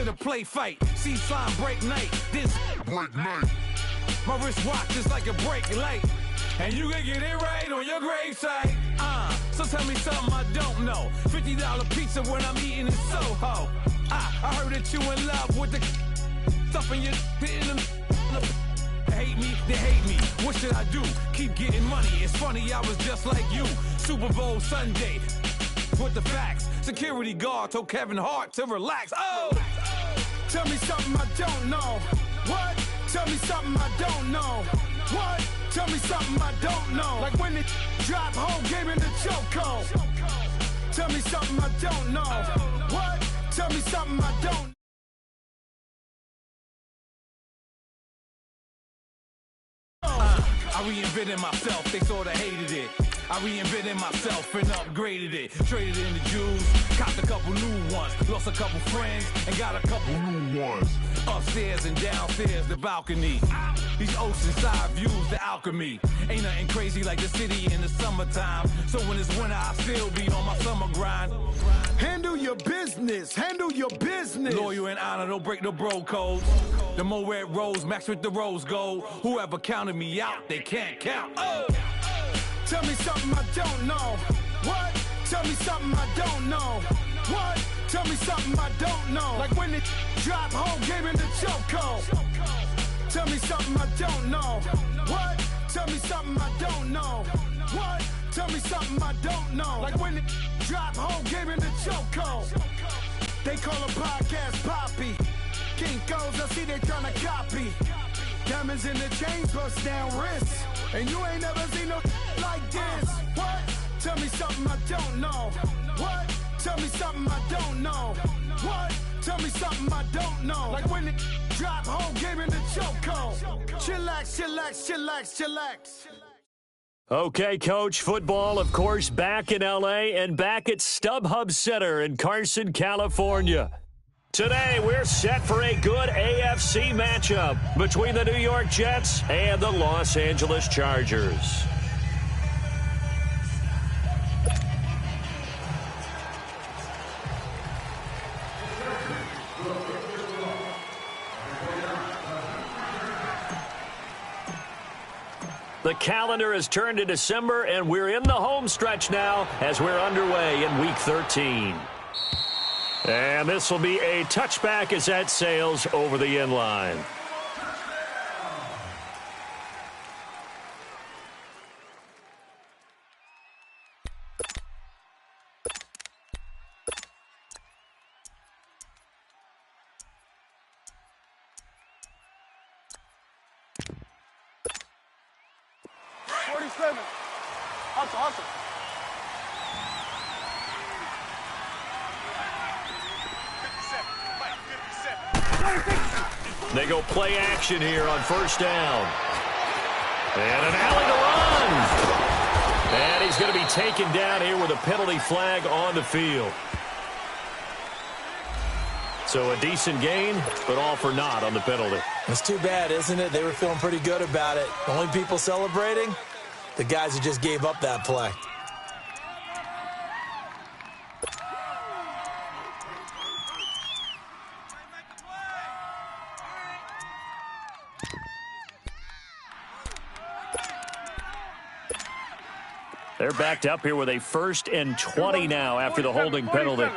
in a play fight. See slime break night. This break night. My wristwatch is like a brake light. And you can get it right on your gravesite. So tell me something I don't know. $50 pizza when I'm eating in Soho. I heard that you in love with the stuff in your hitting them. Hate me, they hate me. What should I do? Keep getting money. It's funny, I was just like you. Super Bowl Sunday. With the facts. Security guard told Kevin Hart to relax. Oh! Tell me something I don't know. What? Tell me something I don't know. What? Tell me something I don't know. Like when it drop whole game in the chokehold. Tell me something I don't know. What? Tell me something I don't know. I reinvented myself, they sorta hated it. I reinvented myself and upgraded it. Traded in the Jews, copped a couple new ones. Lost a couple friends and got a couple new ones. Upstairs and downstairs, the balcony. These oceanside views, the alchemy. Ain't nothing crazy like the city in the summertime. So when it's winter, I still be on my summer grind. Handle your business, handle your business. Loyal and honor, don't break the bro codes. The more red rose, max with the rose gold. Whoever counted me out, they can't count. Oh! Tell me something I don't know. What? Tell me something I don't know. What? Tell me something I don't know. Like when it drop whole game in the chokehold. Tell me something I don't know. What? Tell me something I don't know. What? Tell me something I don't know. Like when it drop whole game in the chokehold. They call a podcast Poppy. Kinkos, I see they tryna copy. Diamonds in the chains, bust down wrists. And you ain't never seen no like this. What? Tell me something I don't know. What? Tell me something I don't know. What? Tell me something I don't know. Like when it drop whole game in the chokehold. Chillax, chillax, chillax, chillax. Okay, Coach, football, of course, back in L.A. and back at StubHub Center in Carson, California. Today, we're set for a good AFC matchup between the New York Jets and the Los Angeles Chargers. The calendar has turned to December, and we're in the home stretch now as we're underway in Week 13. And this will be a touchback as that sails over the end line. Awesome. They go play action here on first down. And an alley to run. And he's going to be taken down here with a penalty flag on the field. So a decent gain, but all for naught on the penalty. It's too bad, isn't it? They were feeling pretty good about it. The only people celebrating, the guys who just gave up that play. They're backed up here with a 1st and 20 now after the holding penalty.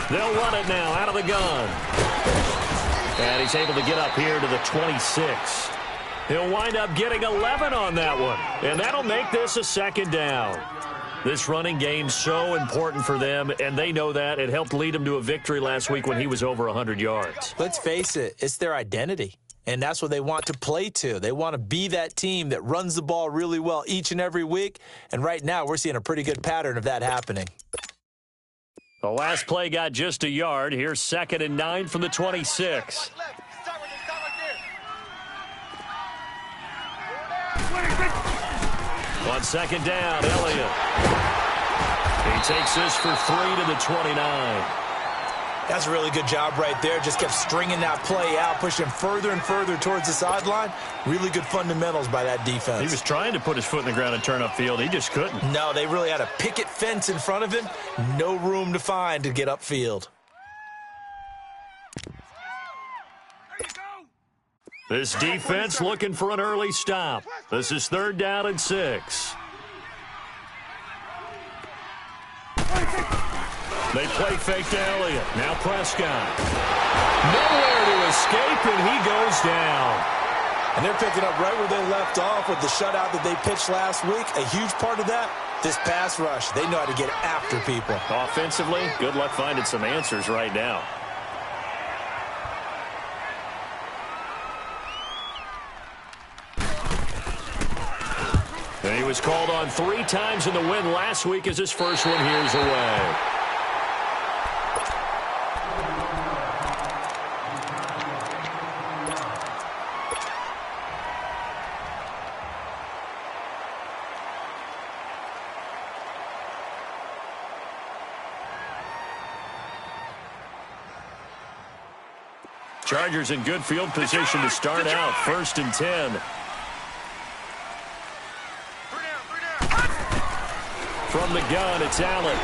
They'll run it now out of the gun. And he's able to get up here to the 26. He'll wind up getting 11 on that one. And that'll make this a 2nd down. This running game's so important for them, and they know that. It helped lead them to a victory last week when he was over 100 yards. Let's face it, it's their identity. And that's what they want to play to. They want to be that team that runs the ball really well each and every week. And right now, we're seeing a pretty good pattern of that happening. The last play got just a yard. Here's 2nd and 9 from the 26. On 2nd down, Elliott. He takes this for 3 to the 29. That's a really good job right there. Just kept stringing that play out, pushing further and further towards the sideline. Really good fundamentals by that defense. He was trying to put his foot in the ground and turn upfield. He just couldn't. No, they really had a picket fence in front of him. No room to find to get upfield. This defense looking for an early stop. This is 3rd down and 6. They play fake to Elliott. Now Prescott. Nowhere to escape, and he goes down. And they're picking up right where they left off with the shutout that they pitched last week. A huge part of that, this pass rush. They know how to get after people. Offensively, good luck finding some answers right now. And he was called on 3 times in the win last week as his first one here's away. Chargers in good field position to start out. 1st and 10. From the gun, it's Allen.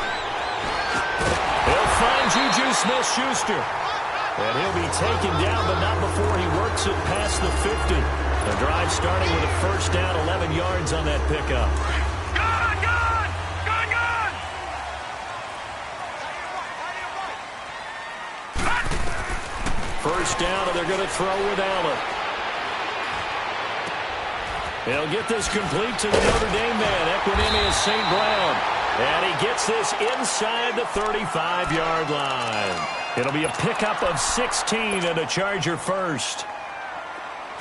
He'll find Juju Smith-Schuster. And he'll be taken down, but not before he works it past the 50. The drive starting with a 1st down, 11 yards on that pickup. First down, and they're going to throw with Allen. He'll get this complete to the Notre Dame man, Equinemius St. Brown. And he gets this inside the 35-yard line. It'll be a pickup of 16 and a Charger first.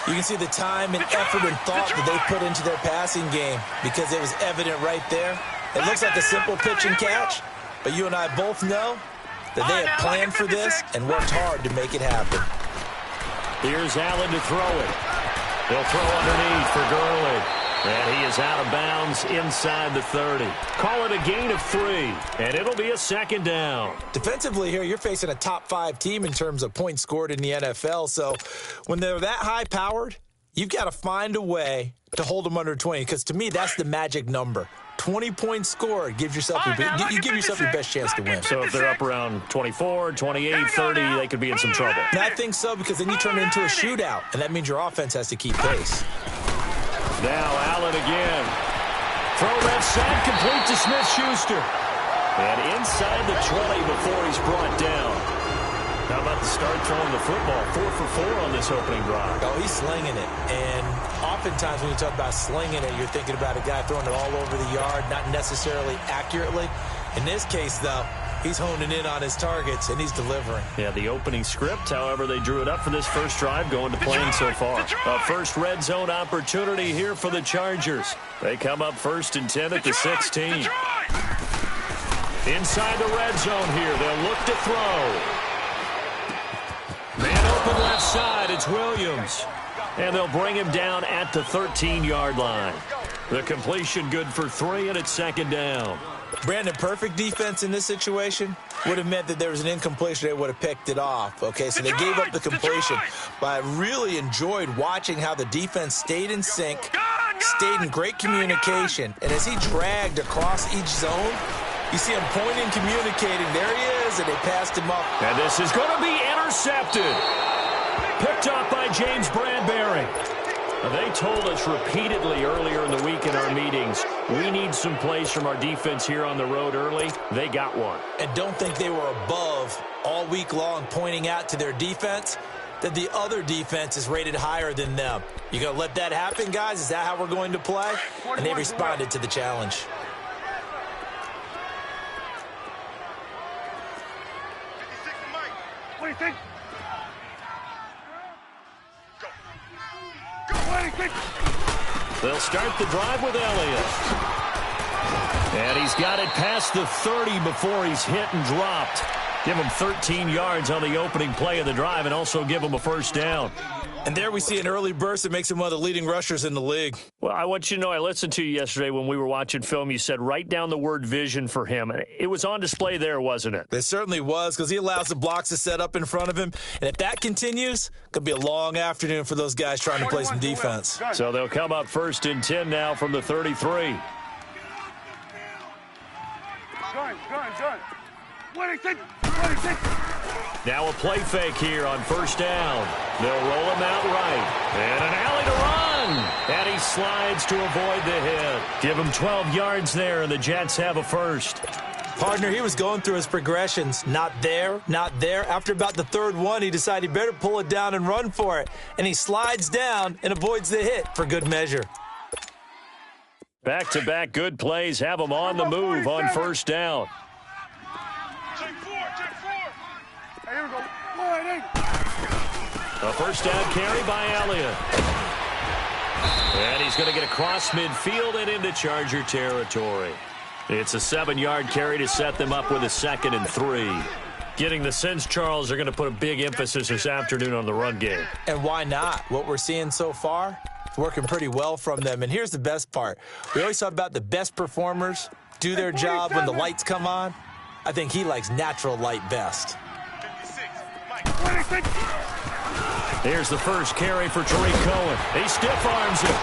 You can see the time and effort and thought that they put into their passing game because it was evident right there. It looks like a simple pitch and catch, but you and I both know that they had planned for this and worked hard to make it happen. Here's Allen to throw it. He'll throw underneath for Gurley. And he is out of bounds inside the 30. Call it a gain of 3, and it'll be a 2nd down. Defensively here, you're facing a top 5 team in terms of points scored in the NFL. So when they're that high-powered, you've got to find a way to hold them under 20, because to me, that's the magic number. 20 points scored gives yourself your best chance to win. So if they're up around 24, 28, 30, they could be in some trouble. And I think so, because then you turn it into a shootout, and that means your offense has to keep pace. Now Allen again. Throw left side, complete to Smith-Schuster. And inside the 20 before he's brought down. How about the start throwing the football? 4 for 4 on this opening drive. Oh, he's slinging it. And oftentimes when you talk about slinging it, you're thinking about a guy throwing it all over the yard, not necessarily accurately. In this case, though, he's honing in on his targets, and he's delivering. Yeah, the opening script, however, they drew it up for this first drive, going to plan so far. A first red zone opportunity here for the Chargers. They come up 1st and 10 at the 16. Inside the red zone here, they'll look to throw. Man open left side, it's Williams. And they'll bring him down at the 13-yard line. The completion good for 3, and it's 2nd down. Brandon, perfect defense in this situation would have meant that there was an incompletion. They would have picked it off. Okay, so they gave up the completion. But I really enjoyed watching how the defense stayed in sync, stayed in great communication. And as he dragged across each zone, you see him pointing, communicating. There he is, and they passed him up. And this is going to be intercepted. Picked up by James Bradbury. They told us repeatedly earlier in the week in our meetings, we need some plays from our defense here on the road early. They got one. And don't think they were above all week long pointing out to their defense that the other defense is rated higher than them. You going to let that happen, guys? Is that how we're going to play? And they responded to the challenge. What do you think? They'll start the drive with Elliott. And he's got it past the 30 before he's hit and dropped. Give them 13 yards on the opening play of the drive and also give them a first down. And there we see an early burst that makes him one of the leading rushers in the league. Well, I want you to know, I listened to you yesterday when we were watching film. You said write down the word vision for him. It was on display there, wasn't it? It certainly was, because he allows the blocks to set up in front of him. And if that continues, it could be a long afternoon for those guys trying to play some defense. So they'll come up 1st and 10 now from the 33. Gun. 26. Now a play fake here on 1st down. They'll roll him out right. And an alley to run. And he slides to avoid the hit. Give him 12 yards there, and the Jets have a first. Partner, he was going through his progressions. Not there, not there. After about the third one, he decided he better pull it down and run for it. And he slides down and avoids the hit for good measure. Back-to-back good plays have him on the move on 1st down. Check four. Hey, here we go. A first down carry by Elliott. And he's going to get across midfield and into Charger territory. It's a 7-yard carry to set them up with a 2nd and 3. Getting the sense, Charles, they're going to put a big emphasis this afternoon on the run game. And why not? What we're seeing so far, it's working pretty well from them. And here's the best part. We always talk about the best performers do their job when the lights come on. I think he likes natural light best. 26. Here's the first carry for Tariq Cohen. He stiff arms him.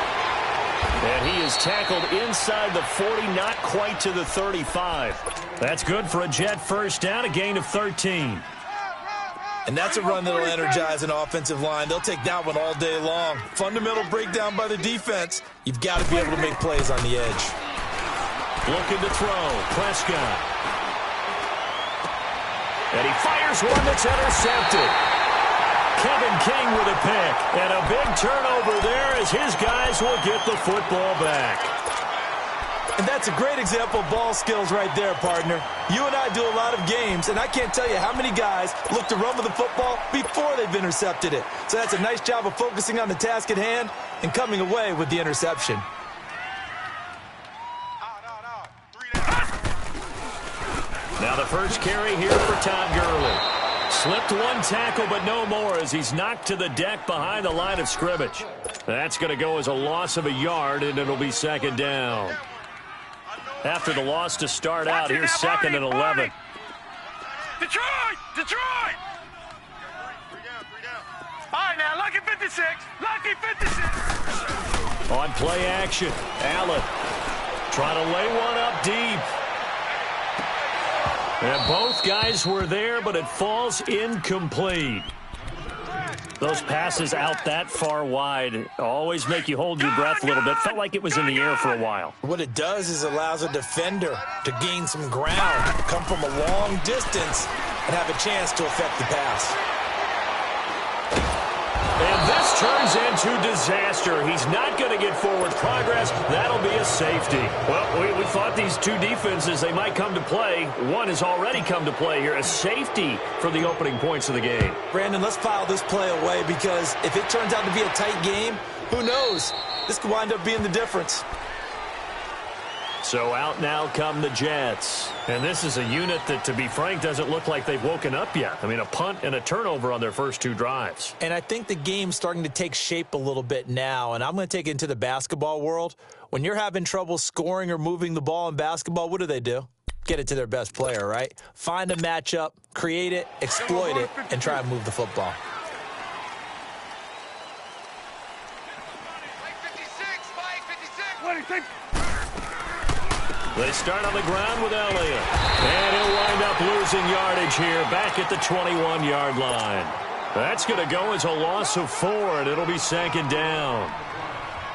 And he is tackled inside the 40, not quite to the 35. That's good for a Jet first down, a gain of 13. And that's a run that'll energize an offensive line. They'll take that one all day long. Fundamental breakdown by the defense. You've got to be able to make plays on the edge. Looking to throw. Prescott. And he fires one that's intercepted. Kevin King with a pick. And a big turnover there as his guys will get the football back. And that's a great example of ball skills right there, partner. You and I do a lot of games, and I can't tell you how many guys look to run with the football before they've intercepted it. So that's a nice job of focusing on the task at hand and coming away with the interception. Now the first carry here for Todd Gurley. Slipped one tackle, but no more as he's knocked to the deck behind the line of scrimmage. That's going to go as a loss of a yard, and it'll be 2nd down. After the loss to start out, here's 2nd and 11. Detroit! All right, now, lucky 56. On play action, Allen trying to lay one up deep. And both guys were there, but it falls incomplete. Those passes out that far wide always make you hold your breath a little bit. Felt like it was in the air for a while. What it does is allows a defender to gain some ground, come from a long distance, and have a chance to affect the pass. And this turns into disaster. He's not going to get forward progress. That'll be a safety. Well, we thought these two defenses, they might come to play. One has already come to play here. A safety for the opening points of the game. Brandon, let's file this play away because if it turns out to be a tight game, who knows? This could wind up being the difference. So out now come the Jets. And this is a unit that, to be frank, doesn't look like they've woken up yet. I mean, a punt and a turnover on their first two drives. And I think the game's starting to take shape a little bit now. And I'm going to take it into the basketball world. When you're having trouble scoring or moving the ball in basketball, what do? Get it to their best player, right? Find a matchup, create it, exploit it, and try and move the football. They start on the ground with Elliott. And he'll wind up losing yardage here back at the 21-yard line. That's going to go as a loss of 4, and it'll be 2nd down.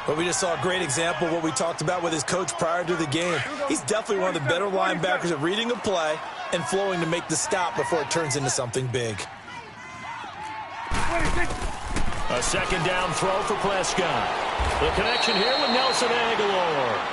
But we just saw a great example of what we talked about with his coach prior to the game. He's definitely one of the better linebackers at reading a play and flowing to make the stop before it turns into something big. A 2nd down throw for Prescott. The connection here with Nelson Aguilar.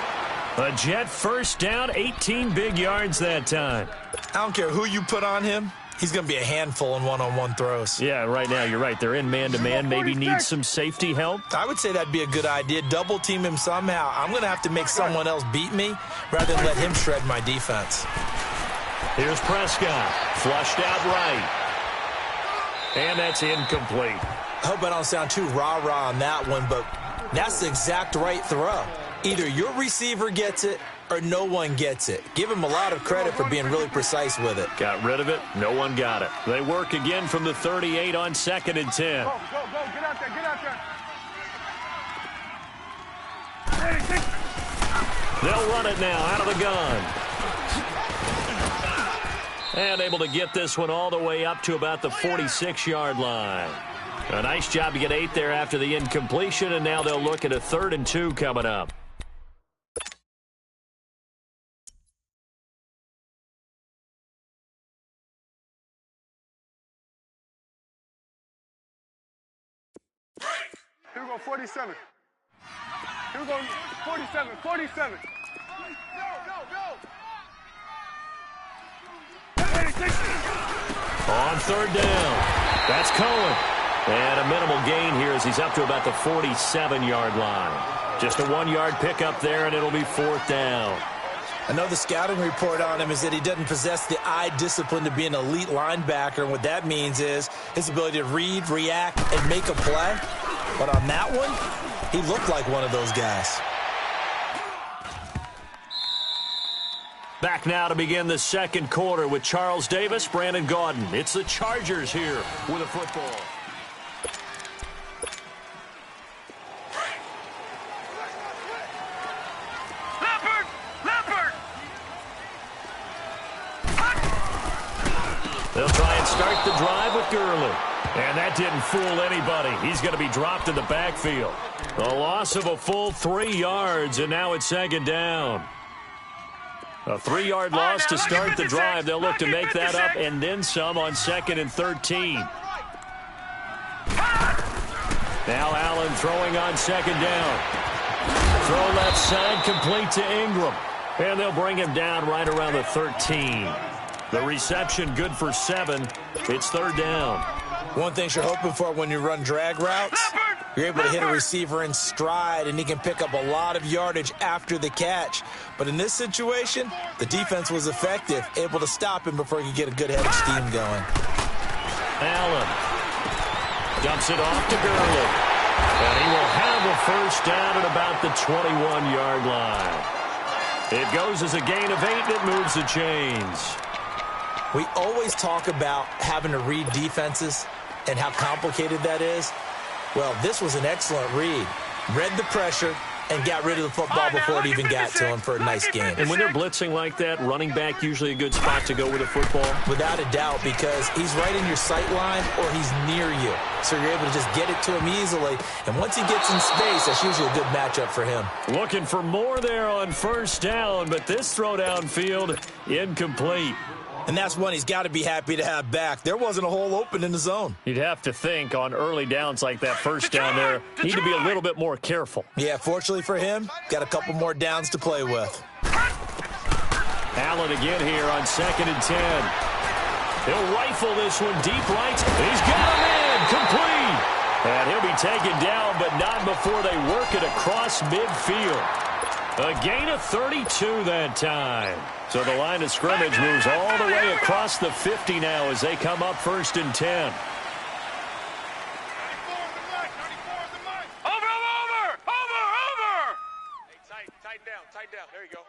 A Jet first down, 18 big yards that time. I don't care who you put on him. He's going to be a handful in one-on-one throws. Yeah, right now you're right. They're in man-to-man. Maybe need some safety help. I would say that'd be a good idea. Double team him somehow. I'm going to have to make someone else beat me rather than let him shred my defense. Here's Prescott. Flushed out right. And that's incomplete. I hope I don't sound too rah-rah on that one, but that's the exact right throw. Either your receiver gets it or no one gets it. Give him a lot of credit for being really precise with it. Got rid of it. No one got it. They work again from the 38 on 2nd and 10. Go. Get out there. They'll run it now out of the gun. And able to get this one all the way up to about the 46-yard line. A nice job to get 8 there after the incompletion, and now they'll look at a 3rd and 2 coming up. Here we go, 47. Here we go, 47. On 3rd down. That's Cohen. And a minimal gain here as he's up to about the 47-yard line. Just a 1-yard pickup there, and it'll be 4th down. I know the scouting report on him is that he doesn't possess the eye discipline to be an elite linebacker, and what that means is his ability to read, react, and make a play. But on that one, he looked like one of those guys. Back now to begin the 2nd quarter with Charles Davis, Brandon Gaudin. It's the Chargers here with a football. Leopard! They'll try and start the drive with Gurley. And that didn't fool anybody. He's going to be dropped in the backfield. A loss of a full 3 yards, and now it's 2nd down. A 3-yard loss to start the drive. They'll look to make that up and then some on 2nd and 13. Now Allen throwing on 2nd down. Throw left side complete to Ingram. And they'll bring him down right around the 13. The reception good for 7. It's 3rd down. One thing you're hoping for when you run drag routes, you're able to hit a receiver in stride, and he can pick up a lot of yardage after the catch. But in this situation, the defense was effective, able to stop him before he could get a good head of steam going. Allen dumps it off to Gurley. And he will have a 1st down at about the 21-yard line. It goes as a gain of 8, and it moves the chains. We always talk about having to read defenses and how complicated that is. Well, this was an excellent read. Read the pressure and got rid of the football before it even got to him for a nice game. And when they're blitzing like that, running back usually a good spot to go with a football? Without a doubt, because he's right in your sight line or he's near you. So you're able to just get it to him easily. And once he gets in space, that's usually a good matchup for him. Looking for more there on 1st down, but this throw downfield incomplete. And that's one he's got to be happy to have back. There wasn't a hole open in the zone. You'd have to think on early downs like that 1st down there, need to be a little bit more careful. Yeah, fortunately for him, got a couple more downs to play with. Allen again here on 2nd and 10. He'll rifle this one deep right. He's got him in, complete. And he'll be taken down, but not before they work it across midfield. A gain of 32 that time. So the line of scrimmage moves all the way across the 50 now as they come up 1st and 10. Over! Hey, tighten down. There you go.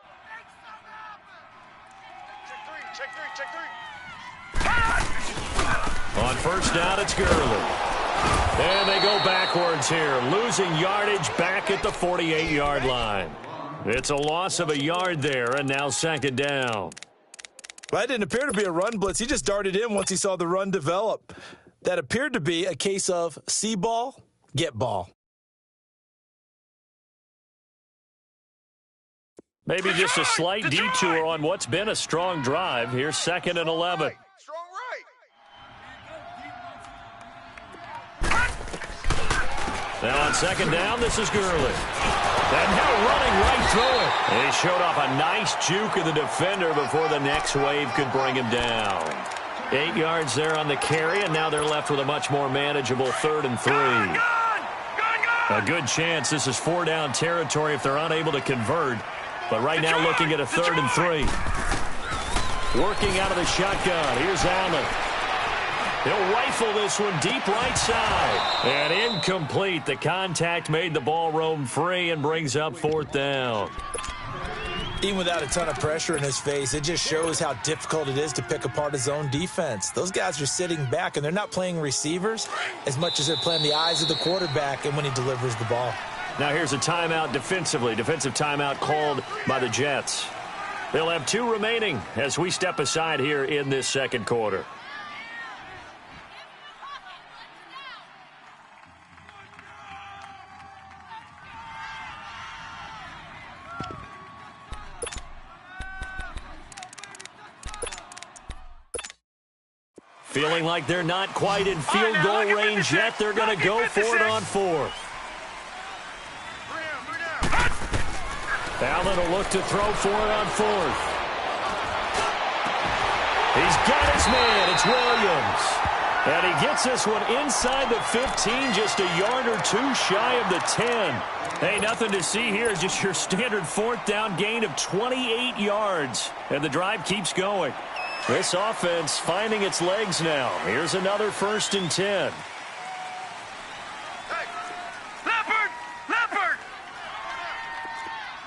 Check three. On 1st down, it's Gurley. And they go backwards here, losing yardage back at the 48-yard line. It's a loss of a yard there, and now 2nd down. Well, that didn't appear to be a run blitz. He just darted in once he saw the run develop. That appeared to be a case of see ball, get ball. Maybe just a slight detour on what's been a strong drive. Here's 2nd and 11. Strong right. Now on 2nd down, this is Gurley. And now running right through it. He showed off a nice juke of the defender before the next wave could bring him down. 8 yards there on the carry, and now they're left with a much more manageable 3rd and 3. A good chance this is 4-down territory if they're unable to convert. But right now looking at a 3rd and 3. Working out of the shotgun. Here's Allen. He'll rifle this one deep right side. And incomplete. The contact made the ball roam free and brings up 4th down. Even without a ton of pressure in his face, it just shows how difficult it is to pick apart his own defense. Those guys are sitting back, and they're not playing receivers as much as they're playing the eyes of the quarterback and when he delivers the ball. Now here's a timeout defensively. Defensive timeout called by the Jets. They'll have 2 remaining as we step aside here in this second quarter. Feeling like they're not quite in field goal range yet. They're going to go for it on 4th. Allen will look to throw for it on 4th. He's got his man. It's Williams. And he gets this one inside the 15, just a yard or 2 shy of the 10. Hey, nothing to see here. Just your standard 4th down gain of 28 yards. And the drive keeps going. This offense finding its legs now. Here's another 1st and 10. Hey, Leopard! Leopard!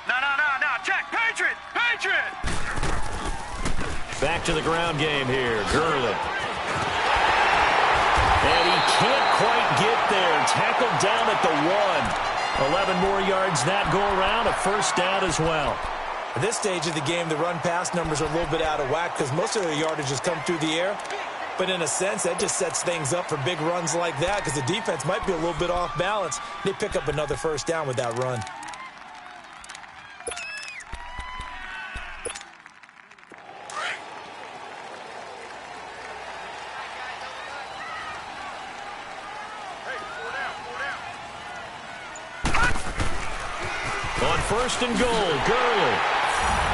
No, check! Patriot! Back to the ground game here. Gurley. And he can't quite get there. Tackled down at the 1. 11 more yards that go around. A 1st down as well. At this stage of the game, the run-pass numbers are a little bit out of whack because most of their yardage has come through the air. But in a sense, that just sets things up for big runs like that because the defense might be a little bit off balance. They pick up another 1st down with that run. On 1st and goal, Gurley.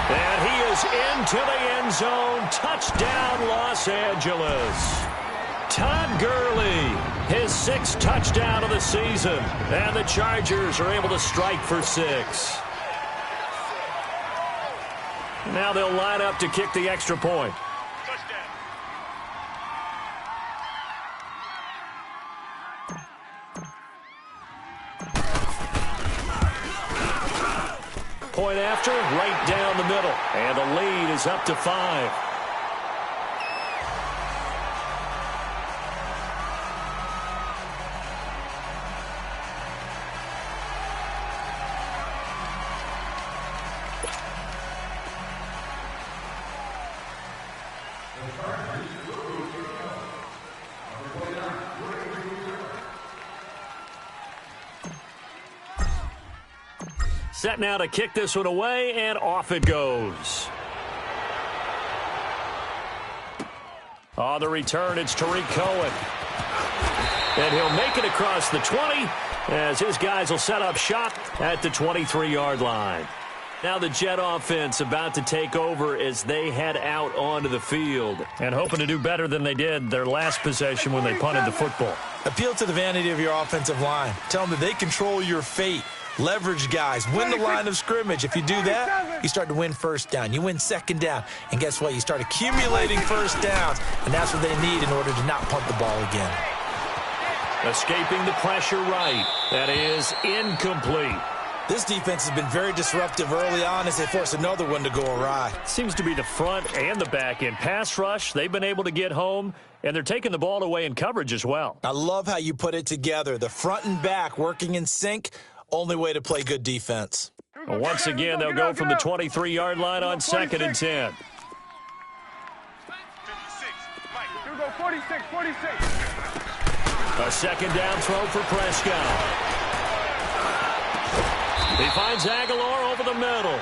And he is into the end zone. Touchdown, Los Angeles. Todd Gurley, his 6th touchdown of the season. And the Chargers are able to strike for 6. Now they'll line up to kick the extra point. Point after, right down the middle. And the lead is up to 5. Set now to kick this one away, and off it goes. On the return, it's Tariq Cohen. And he'll make it across the 20 as his guys will set up shop at the 23-yard line. Now the Jet offense about to take over as they head out onto the field and hoping to do better than they did their last possession when they punted the football. Appeal to the vanity of your offensive line. Tell them that they control your fate. Leverage guys. Win the line of scrimmage. If you do that, you start to win 1st down. You win 2nd down. And guess what? You start accumulating 1st downs. And that's what they need in order to not punt the ball again. Escaping the pressure right. That is incomplete. This defense has been very disruptive early on as they force another one to go awry. Seems to be the front and the back end. Pass rush, they've been able to get home, and they're taking the ball away in coverage as well. I love how you put it together. The front and back working in sync. Only way to play good defense. Well, once again, they'll go from the 23-yard line on 2nd and 10. 56. Here we go, 46. A 2nd down throw for Prescott. He finds Aguilar over the middle.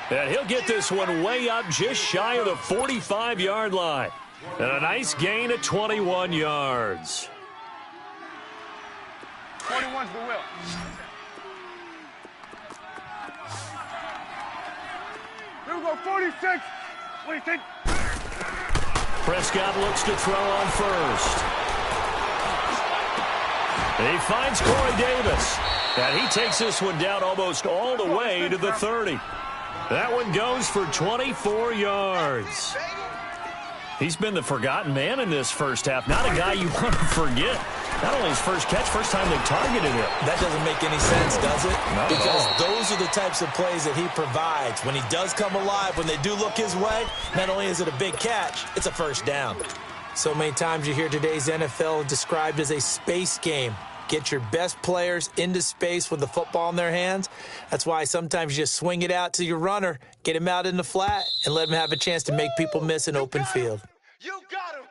And he'll get this one way up just shy of the 45-yard line. And a nice gain of 21 yards. 41's the will. Here we go, 46. What do you think? Prescott looks to throw on 1st. He finds Corey Davis. And he takes this one down almost all the way to the 30. That one goes for 24 yards. He's been the forgotten man in this first half. Not a guy you want to forget. Not only his first catch, first time they targeted him. That doesn't make any sense, does it? Not because at all. those are the types of plays that he provides. When he does come alive, when they do look his way, not only is it a big catch, it's a first down. So many times you hear today's NFL described as a space game. Get your best players into space with the football in their hands. That's why sometimes you just swing it out to your runner, get him out in the flat, and let him have a chance to make people miss an open field. You got him!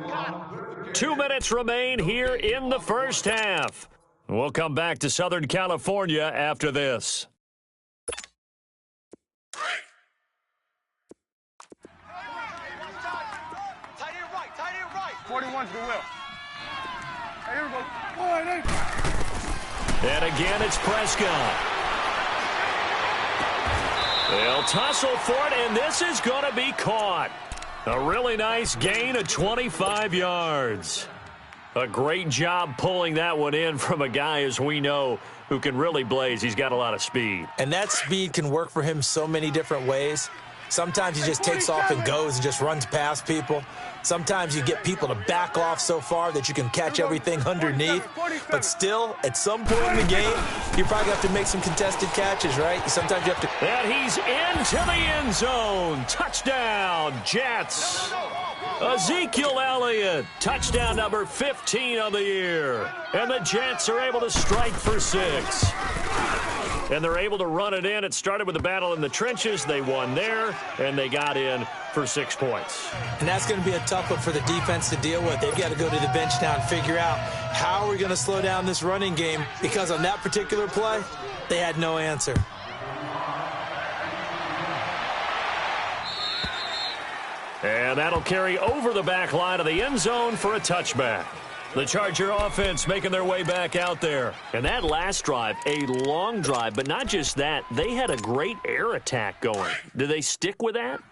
You got him! 2 minutes remain here in the first half. We'll come back to Southern California after this. Tight end right, tight end right. 41's the will. Hey, here we go. And again, it's Prescott. They'll tussle for it, and this is going to be caught. A really nice gain of 25 yards. A great job pulling that one in from a guy, as we know, who can really blaze. He's got a lot of speed. And that speed can work for him so many different ways. Sometimes he just takes off and goes and just runs past people. Sometimes you get people to back off so far that you can catch everything underneath. But still, at some point in the game, you probably have to make some contested catches, right? Sometimes you have to... And he's into the end zone. Touchdown, Jets. Ezekiel Elliott, touchdown number 15 of the year. And the Jets are able to strike for 6. And they're able to run it in. It started with a battle in the trenches. They won there, and they got in for 6 points. And that's going to be a tough one for the defense to deal with. They've got to go to the bench now and figure out how are we going to slow down this running game, because on that particular play, they had no answer. And that'll carry over the back line of the end zone for a touchback. The Charger offense making their way back out there. And that last drive, a long drive, but not just that, they had a great air attack going. Do they stick with that?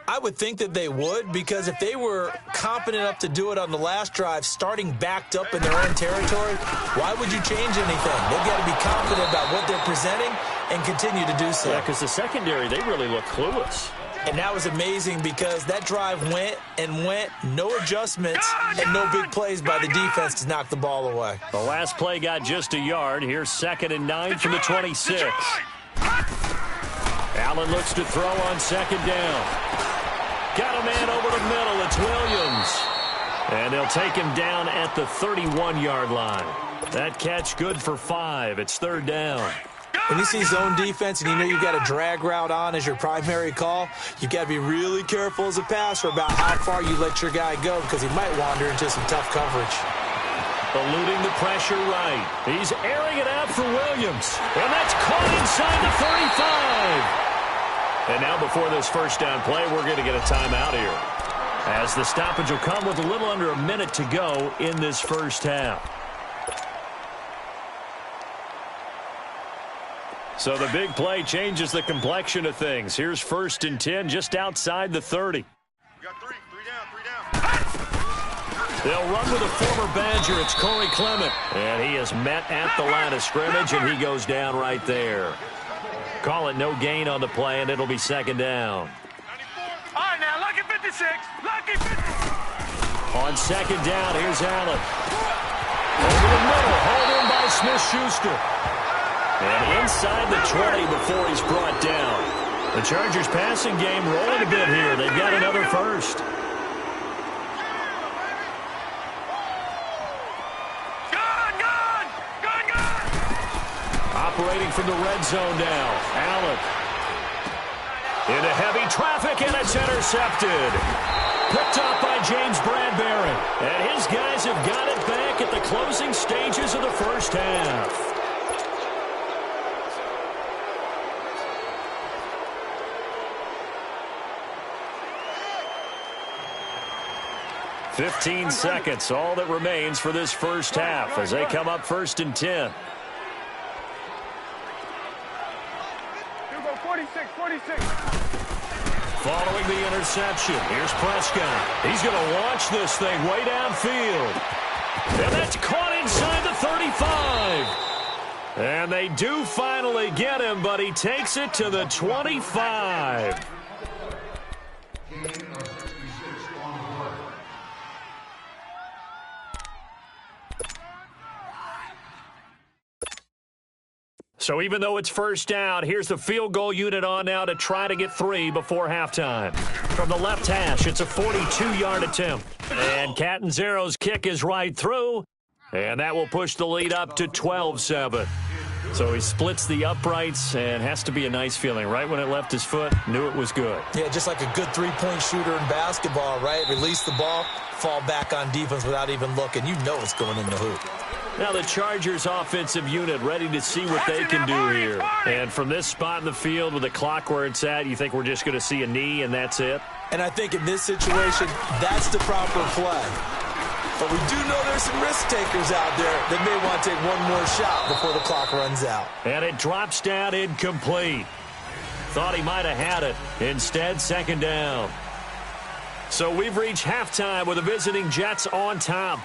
I would think that they would, because if they were competent enough to do it on the last drive, starting backed up in their own territory, why would you change anything? They've got to be confident about what they're presenting and continue to do so. Yeah, because the secondary, they really look clueless. And that was amazing because that drive went and went, no adjustments, and no big plays by the defense to knock the ball away. The last play got just a yard. Here's 2nd and 9 from the 26. Allen looks to throw on 2nd down. Got a man over the middle. It's Williams. And they'll take him down at the 31-yard line. That catch good for 5. It's 3rd down. When you see zone defense and you know you've got a drag route on as your primary call, you've got to be really careful as a passer about how far you let your guy go, because he might wander into some tough coverage. Eluding the pressure right. He's airing it out for Williams. And that's caught inside the 35. And now before this first down play, we're going to get a timeout here, as the stoppage will come with a little under a minute to go in this first half. So the big play changes the complexion of things. Here's 1st and 10 just outside the 30. We got three down. They'll run with a former Badger. It's Corey Clement. And he is met at the line of scrimmage, and he goes down right there. Call it no gain on the play, and it'll be 2nd down. All right, now, lucky 56. Lucky 50. On 2nd down, here's Allen. Over the middle, hauled in by Smith-Schuster. And inside the 20 before he's brought down. The Chargers passing game rolling a bit here. They've got another first. Operating from the red zone now. Allen. Into heavy traffic, and it's intercepted. Picked up by James Bradbury. And his guys have got it back at the closing stages of the first half. 15 seconds, all that remains for this first half as they come up 1st and 10. Here we go, 46, 46. Following the interception, here's Prescott. He's going to launch this thing way downfield. And that's caught inside the 35. And they do finally get him, but he takes it to the 25. So even though it's first down, here's the field goal unit on now to try to get 3 before halftime. From the left hash, it's a 42-yard attempt. And Catanzaro's kick is right through, and that will push the lead up to 12-7. So he splits the uprights, and has to be a nice feeling. Right when it left his foot, knew it was good. Yeah, just like a good three-point shooter in basketball, right? Release the ball, fall back on defense without even looking. You know it's going in the hoop. Now the Chargers offensive unit ready to see what they can do here. And from this spot in the field with the clock where it's at, you think we're just going to see a knee and that's it? And I think in this situation, that's the proper play. But we do know there's some risk takers out there that may want to take one more shot before the clock runs out. And it drops down incomplete. Thought he might have had it. Instead, second down. So we've reached halftime with the visiting Jets on top.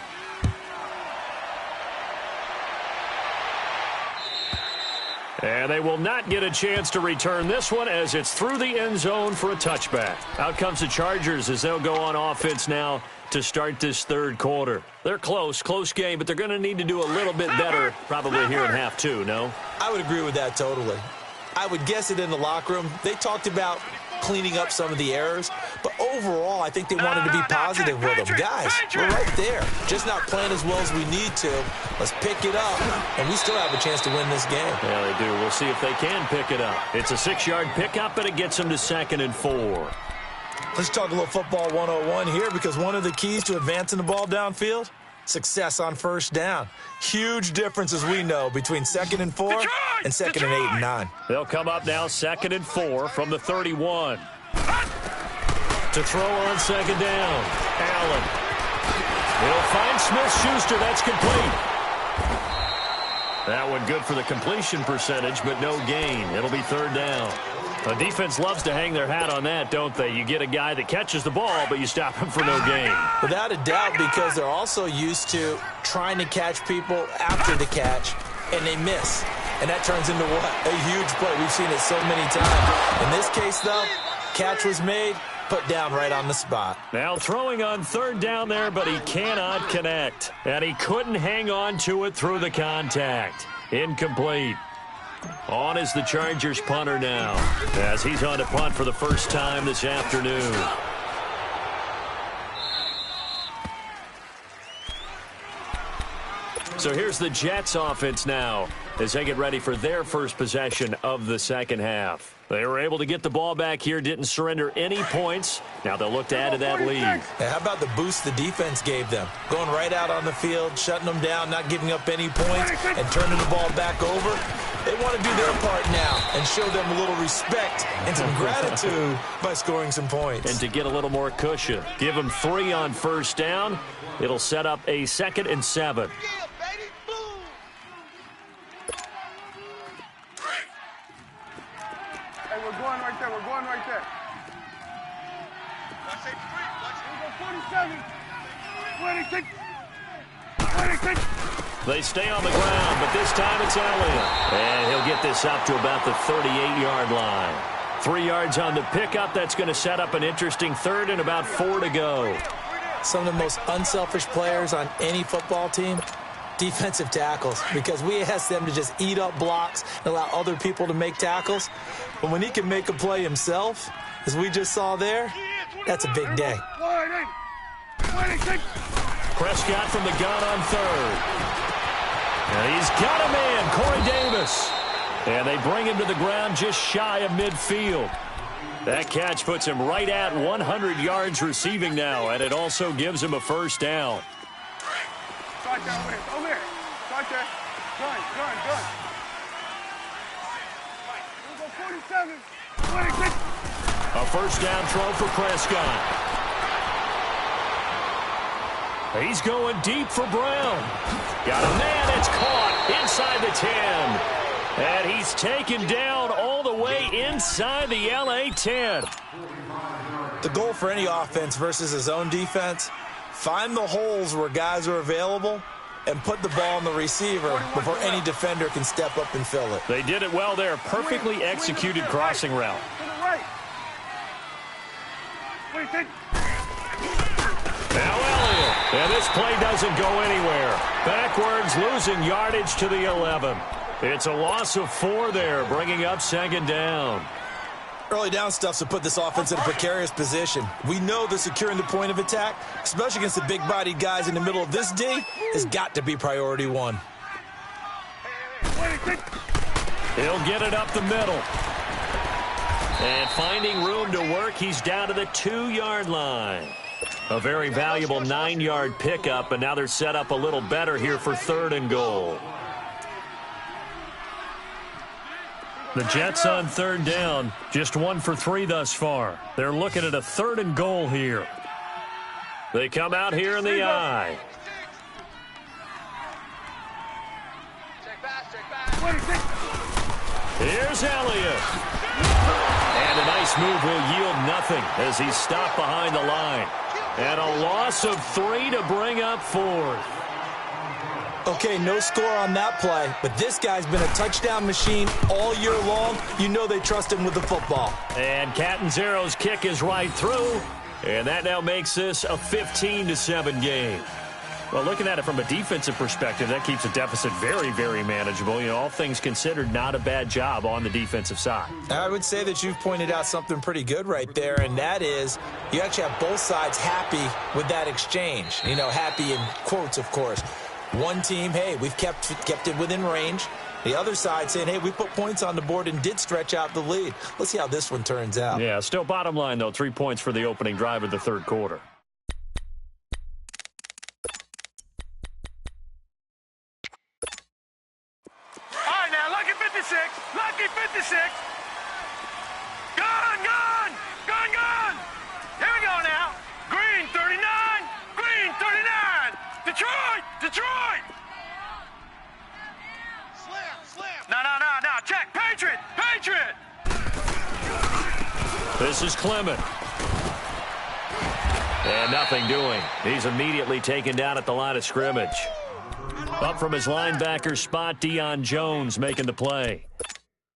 And they will not get a chance to return this one as it's through the end zone for a touchback. Out comes the Chargers as they'll go on offense now to start this third quarter. They're close game, but they're going to need to do a little bit better probably here in half two, no? I would agree with that totally. I would guess it in the locker room. They talked about cleaning up some of the errors, but overall, I think they wanted to be positive with them. Guys, we're right there. Just not playing as well as we need to. Let's pick it up, and we still have a chance to win this game. Yeah, they do. We'll see if they can pick it up. It's a 6-yard pickup, and it gets them to 2nd and 4. Let's talk a little football 101 here, because one of the keys to advancing the ball downfield, success on first down. Huge difference, as we know, between 2nd and 4 and 2nd and 8 and 9. They'll come up now 2nd and 4 from the 31. To throw on 2nd down, Allen. He'll find Smith-Schuster. That's complete. That one good for the completion percentage, but no gain. It'll be 3rd down. The defense loves to hang their hat on that, don't they? You get a guy that catches the ball, but you stop him for no gain. Without a doubt, because they're also used to trying to catch people after the catch, and they miss. And that turns into what? A huge play. We've seen it so many times. In this case, though, catch was made, put down right on the spot. Now throwing on 3rd down there, but he cannot connect. And he couldn't hang on to it through the contact. Incomplete. On is the Chargers punter now, as he's on to punt for the first time this afternoon. So here's the Jets offense now as they get ready for their first possession of the second half. They were able to get the ball back here, didn't surrender any points. Now they'll look to add to that lead. Hey, how about the boost the defense gave them? Going right out on the field, shutting them down, not giving up any points, and turning the ball back over. They want to do their part now and show them a little respect and some gratitude by scoring some points. And to get a little more cushion. Give them 3 on first down. It'll set up a 2nd and 7. Hey, we're going right there. We're going right there. Here we go, 47. 26. 26. They stay on the ground, but this time it's Elliott. And he'll get this up to about the 38-yard line. 3 yards on the pickup. That's going to set up an interesting 3rd and about 4 to go. Some of the most unselfish players on any football team, defensive tackles, because we ask them to just eat up blocks and allow other people to make tackles. But when he can make a play himself, as we just saw there, that's a big day. 26. Prescott from the gun on 3rd. And he's got a man, Corey Davis. And they bring him to the ground just shy of midfield. That catch puts him right at 100 yards receiving now, and it also gives him a first down. Start there, over here. Start there. Gun. Here we go, 47. 26. A first down throw for Prescott. He's going deep for Brown. Got a man that's caught inside the 10. And he's taken down all the way inside the LA 10. The goal for any offense versus his own defense, find the holes where guys are available and put the ball on the receiver before any defender can step up and fill it. They did it well there. Perfectly executed crossing route. To the right. 26. Now Elliott. And this play doesn't go anywhere. Backwards, losing yardage to the 11. It's a loss of 4 there, bringing up second down. Early down stuff's to put this offense in a precarious position. We know that securing the point of attack, especially against the big-bodied guys in the middle of this D, has got to be priority one. He'll get it up the middle. And finding room to work, he's down to the 2-yard line. A very valuable 9-yard pickup, and now they're set up a little better here for 3rd and goal. The Jets on 3rd down, just 1 for 3 thus far. They're looking at a 3rd and goal here. They come out here in the I. Here's Elliott. And a nice move will yield nothing as he's stopped behind the line. And a loss of 3 to bring up 4th. Okay, no score on that play, but this guy's been a touchdown machine all year long. You know they trust him with the football. And Catanzaro's kick is right through, and that now makes this a 15-7 game. Well, looking at it from a defensive perspective, that keeps the deficit very, very manageable. You know, all things considered, not a bad job on the defensive side. I would say that you've pointed out something pretty good right there, and that is you actually have both sides happy with that exchange. You know, happy in quotes, of course. One team, hey, we've kept it within range. The other side saying, hey, we put points on the board and did stretch out the lead. Let's see how this one turns out. Yeah, still bottom line, though, 3 points for the opening drive of the 3rd quarter. All right, now, lucky 56. Lucky 56. Gun, gun, gun, gun. Here we go now. Green 39. Green 39. Detroit! Detroit! Slam! No. Check. Patriot! This is Clement. And nothing doing. He's immediately taken down at the line of scrimmage. Up from his linebacker spot, Deion Jones making the play.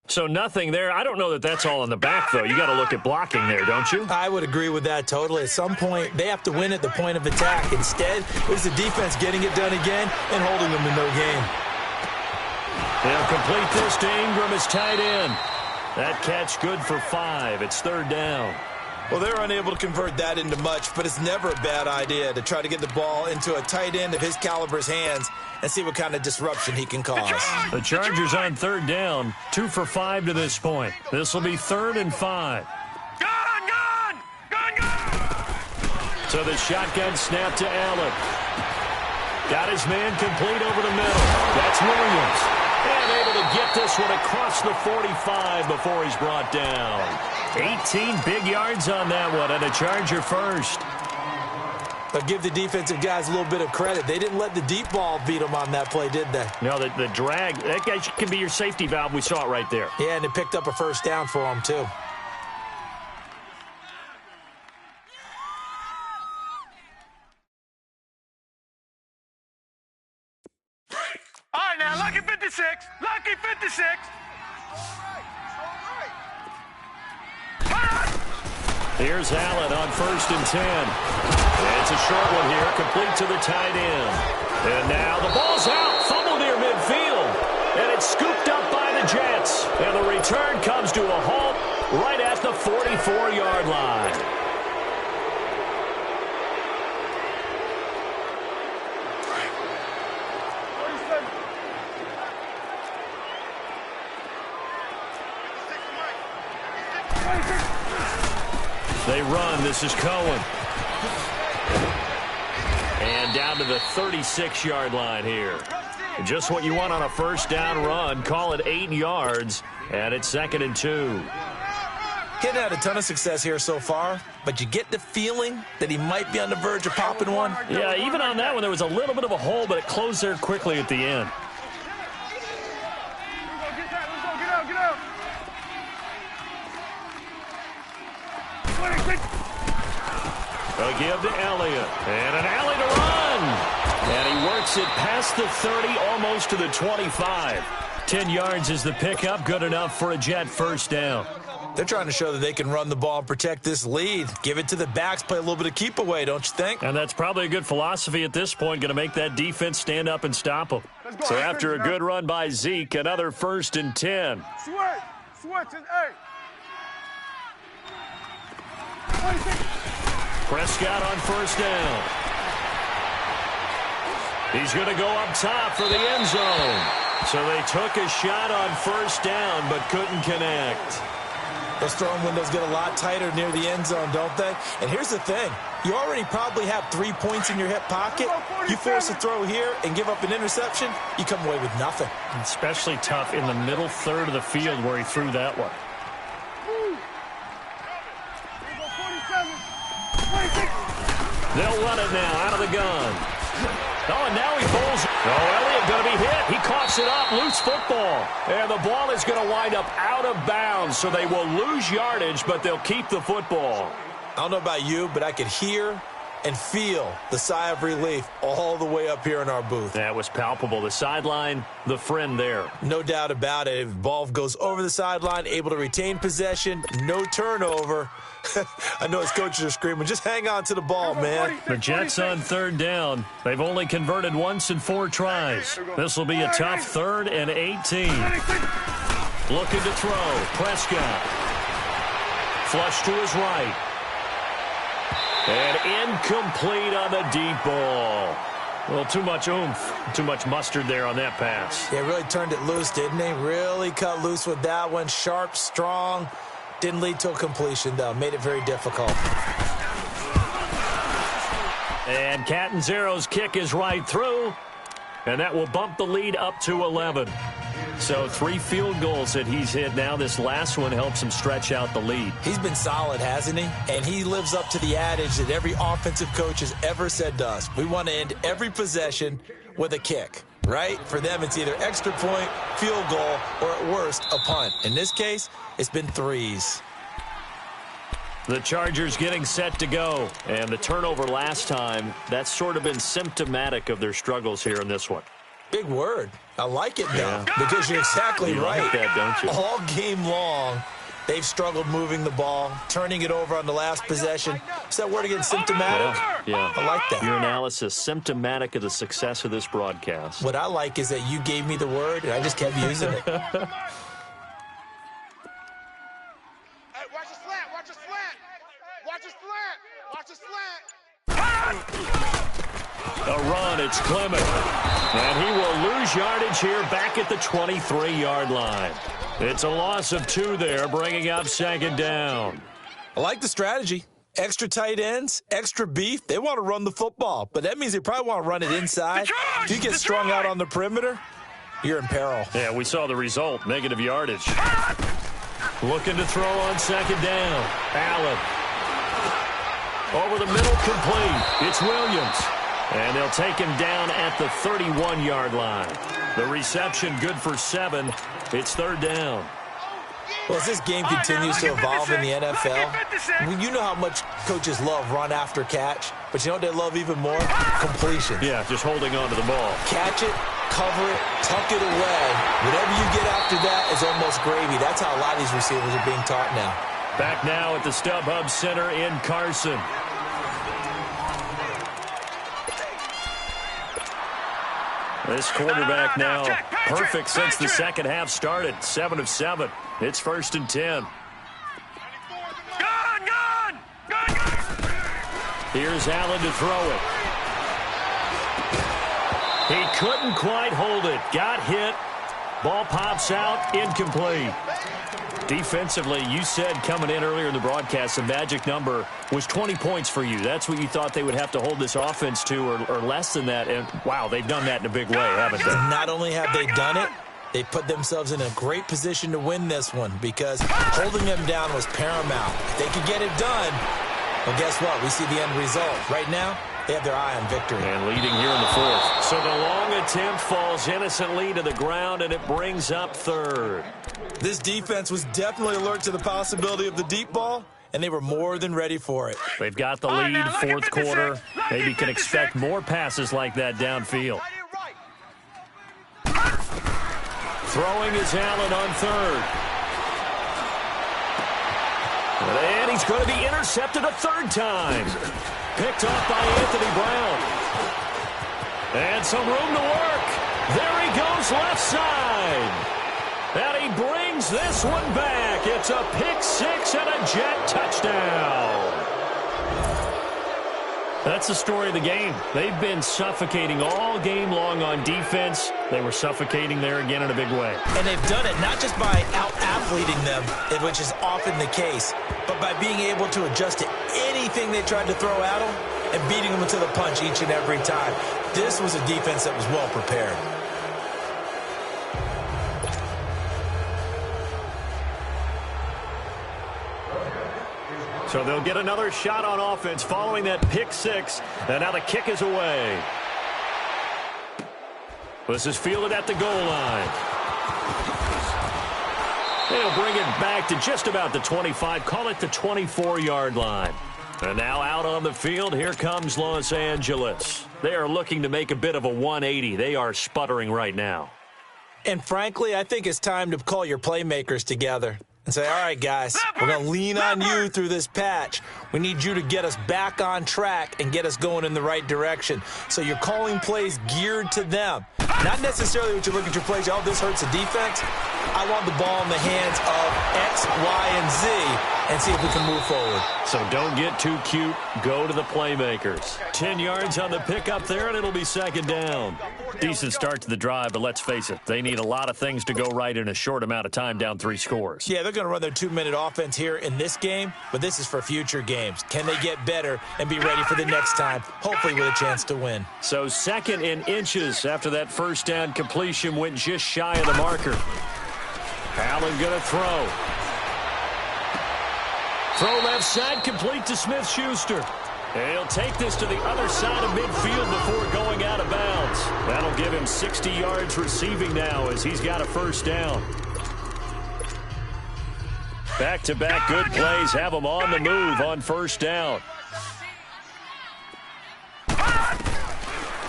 So nothing there. I don't know that that's all in the back, though. You got to look at blocking there, don't you? I would agree with that totally. At some point, they have to win at the point of attack. Instead, it's the defense getting it done again and holding them to no gain. They'll complete this to Ingram as tight end. That catch good for 5. It's 3rd down. Well, they're unable to convert that into much, but it's never a bad idea to try to get the ball into a tight end of his caliber's hands and see what kind of disruption he can cause. The Chargers on 3rd down, 2 for 5 to this point. This will be 3rd and 5. Gun! So the shotgun snap to Allen. Got his man complete over the middle. That's Williams. And able to get this one across the 45 before he's brought down. 18 big yards on that one, and a Charger first. But give the defensive guys a little bit of credit. They didn't let the deep ball beat them on that play, did they? No, the drag, that guy can be your safety valve. We saw it right there. Yeah, and it picked up a 1st down for him, too. All right, now, lucky 56. Lucky 56. Here's Allen on 1st and 10. It's a short one here, complete to the tight end. And now the ball's out, fumble near midfield. And it's scooped up by the Jets. And the return comes to a halt right at the 44-yard line. They run. This is Cohen. And down to the 36-yard line here. Just what you want on a 1st down run. Call it 8 yards. And it's 2nd and 2. Getting had a ton of success here so far, but you get the feeling that he might be on the verge of popping one. Yeah, even on that one, there was a little bit of a hole, but it closed there quickly at the end. Get up. A give to Elliott. And an alley to run. And he works it past the 30, almost to the 25. 10 yards is the pickup. Good enough for a Jet 1st down. They're trying to show that they can run the ball and protect this lead. Give it to the backs, play a little bit of keep away, don't you think? And that's probably a good philosophy at this point. Going to make that defense stand up and stop them. So after a good run by Zeke, another 1st and 10. Switch, hey. Prescott on 1st down. He's going to go up top for the end zone. So they took a shot on 1st down but couldn't connect. Those throwing windows get a lot tighter near the end zone, don't they? And here's the thing. You already probably have 3 points in your hip pocket. You force a throw here and give up an interception, you come away with nothing. Especially tough in the middle third of the field where he threw that one. They'll run it now out of the gun. Oh, and now he pulls. Oh, Elliott going to be hit. He coughs it up. Loose football. And the ball is going to wind up out of bounds, so they will lose yardage, but they'll keep the football. I don't know about you, but I could hear and feel the sigh of relief all the way up here in our booth. That was palpable. The sideline, the friend there. No doubt about it. If the ball goes over the sideline, able to retain possession, no turnover. I know his coaches are screaming, just hang on to the ball, man. The Jets on 3rd down. They've only converted once in 4 tries. This will be a tough 3rd and 18. Looking to throw. Prescott. Flush to his right. And incomplete on the deep ball. Well, too much oomph, too much mustard there on that pass. Yeah, really turned it loose, didn't he? Really cut loose with that one. Sharp, strong. Didn't lead to a completion, though. Made it very difficult. And Catanzaro's kick is right through. And that will bump the lead up to 11. So 3 field goals that he's hit now. This last one helps him stretch out the lead. He's been solid, hasn't he? And he lives up to the adage that every offensive coach has ever said to us. We want to end every possession with a kick, right? For them, it's either extra point, field goal, or at worst, a punt. In this case, it's been 3s. The Chargers getting set to go. And the turnover last time, that's sort of been symptomatic of their struggles here in this one. Big word. I like it, though, because you're exactly right. Like that, don't you? All game long, they've struggled moving the ball, turning it over on the last possession. Is that word again, symptomatic? Yeah. I like that. Your analysis, symptomatic of the success of this broadcast. What I like is that you gave me the word, and I just kept using it. Hey, watch the slant, watch the slant. Watch the slant, watch the slant. A run, it's Clement. And he will lose yardage here back at the 23-yard line. It's a loss of 2 there, bringing up 2nd down. I like the strategy. Extra tight ends, extra beef. They want to run the football, but that means they probably want to run it inside. If you get strung out on the perimeter, you're in peril. Yeah, we saw the result, negative yardage. Looking to throw on 2nd down. Allen. Over the middle, complete. It's Williams. And they'll take him down at the 31-yard line. The reception good for 7. It's 3rd down. Well, as this game continues to evolve in the NFL, you know how much coaches love run after catch, but you know what they love even more? Completion. Yeah, just holding on to the ball. Catch it, cover it, tuck it away. Whatever you get after that is almost gravy. That's how a lot of these receivers are being taught now. Back now at the StubHub Center in Carson. This quarterback now perfect since the second half started. 7 of 7. It's 1st and 10. Gun! Here's Allen to throw it. He couldn't quite hold it. Got hit. Ball pops out. Incomplete. Defensively, you said coming in earlier in the broadcast, the magic number was 20 points for you. That's what you thought they would have to hold this offense to, or less than that. And, wow, they've done that in a big way, haven't they? Not only have they done it, they put themselves in a great position to win this one because holding them down was paramount. If they could get it done, well, guess what? We see the end result. Right now, they have their eye on victory. And leading here in the 4th. So the long attempt falls innocently to the ground, and it brings up 3rd. This defense was definitely alert to the possibility of the deep ball, and they were more than ready for it. They've got the lead, 4th quarter. Maybe can expect more passes like that downfield. Throwing is Allen on 3rd. And he's going to be intercepted a 3rd time. Picked off by Anthony Brown. And some room to work. There he goes left side. And he brings this one back. It's a pick six and a Jet touchdown. That's the story of the game. They've been suffocating all game long on defense. They were suffocating there again in a big way. And they've done it not just by out-athleting them, which is often the case, but by being able to adjust to anything they tried to throw at them and beating them to the punch each and every time. This was a defense that was well prepared. So they'll get another shot on offense following that pick six. And now the kick is away. This is fielded at the goal line. They'll bring it back to just about the 25. Call it the 24-yard line. And now out on the field, here comes Los Angeles. They are looking to make a bit of a 180. They are sputtering right now. And frankly, I think it's time to call your playmakers together and say, all right, guys, we're going to lean on you through this patch. We need you to get us back on track and get us going in the right direction. So you're calling plays geared to them. Not necessarily what you look at your plays, oh, this hurts the defense. I want the ball in the hands of X, Y, and Z and see if we can move forward. So don't get too cute. Go to the playmakers. 10 yards on the pickup there, and it'll be second down. Decent start to the drive, but let's face it, they need a lot of things to go right in a short amount of time, down 3 scores. Yeah, they're going to run their 2-minute offense here in this game, but this is for future games. Can they get better and be ready for the next time, hopefully with a chance to win? So second in inches after that first down completion went just shy of the marker. Allen going to throw. Throw left side, complete to Smith-Schuster. And he'll take this to the other side of midfield before going out of bounds. That'll give him 60 yards receiving now as he's got a first down. Back-to-back good plays have him on the move on first down.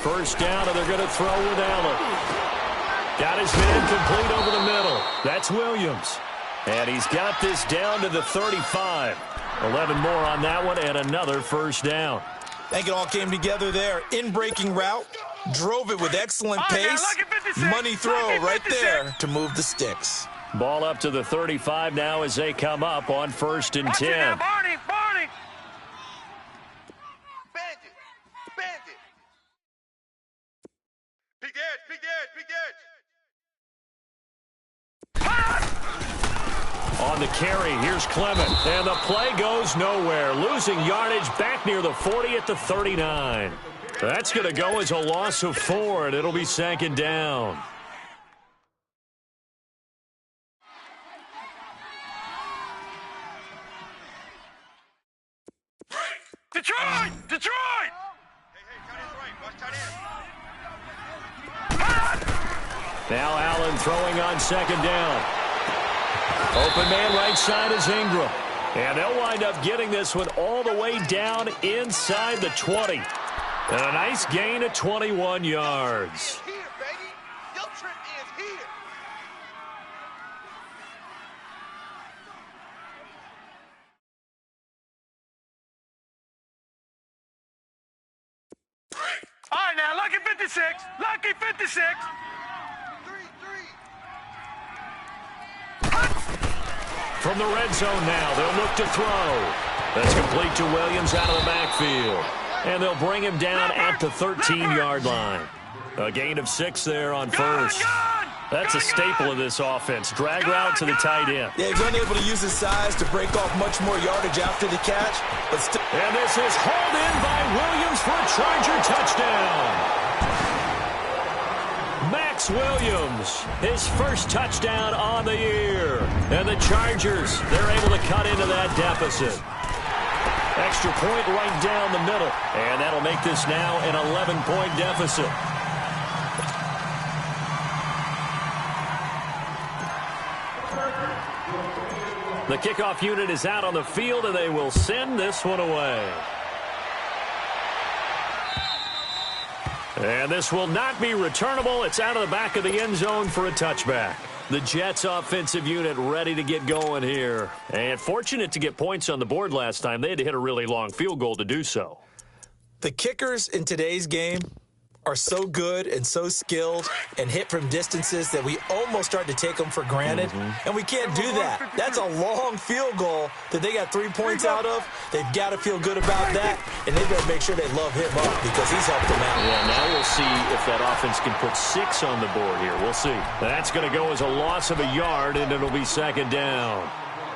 First down, and they're going to throw with Allen. Got his man complete over the middle. That's Williams. And he's got this down to the 35. 11 more on that one, and another first down. I think it all came together there. In-breaking route, drove it with excellent pace. Money throw right there to move the sticks. Ball up to the 35 now as they come up on first and 10. Barney! Bandit! Bandit! Big edge! On the carry, here's Clement. And the play goes nowhere. Losing yardage back near the 40 at the 39. That's going to go as a loss of 4, and it'll be second down. Detroit! Now Allen throwing on second down. Open man right side is Ingram. And they'll wind up getting this one all the way down inside the 20. And a nice gain of 21 yards. Here, baby. Your trip is here. All right, now, lucky 56. Lucky 56. 3-3. From the red zone now, they'll look to throw. That's complete to Williams out of the backfield. And they'll bring him down at the 13-yard line. A gain of 6 there on first. That's a staple of this offense. Drag route to the tight end. Yeah, he's unable to use his size to break off much more yardage after the catch. But and this is hauled in by Williams for a Charger touchdown. Max Williams, his first touchdown on the year. And the Chargers, they're able to cut into that deficit. Extra point right down the middle. And that'll make this now an 11-point deficit. The kickoff unit is out on the field, and they will send this one away. And this will not be returnable. It's out of the back of the end zone for a touchback. The Jets offensive unit ready to get going here. And fortunate to get points on the board last time. They had to hit a really long field goal to do so. the kickers in today's game are so good and so skilled and hit from distances that we almost start to take them for granted, and we can't do that. That's a long field goal that they got 3 points out of. They've got to feel good about that, and they better make sure they love him up because he's helped them out. Yeah, now we'll see if that offense can put 6 on the board here. We'll see. That's going to go as a loss of a yard, and it'll be second down.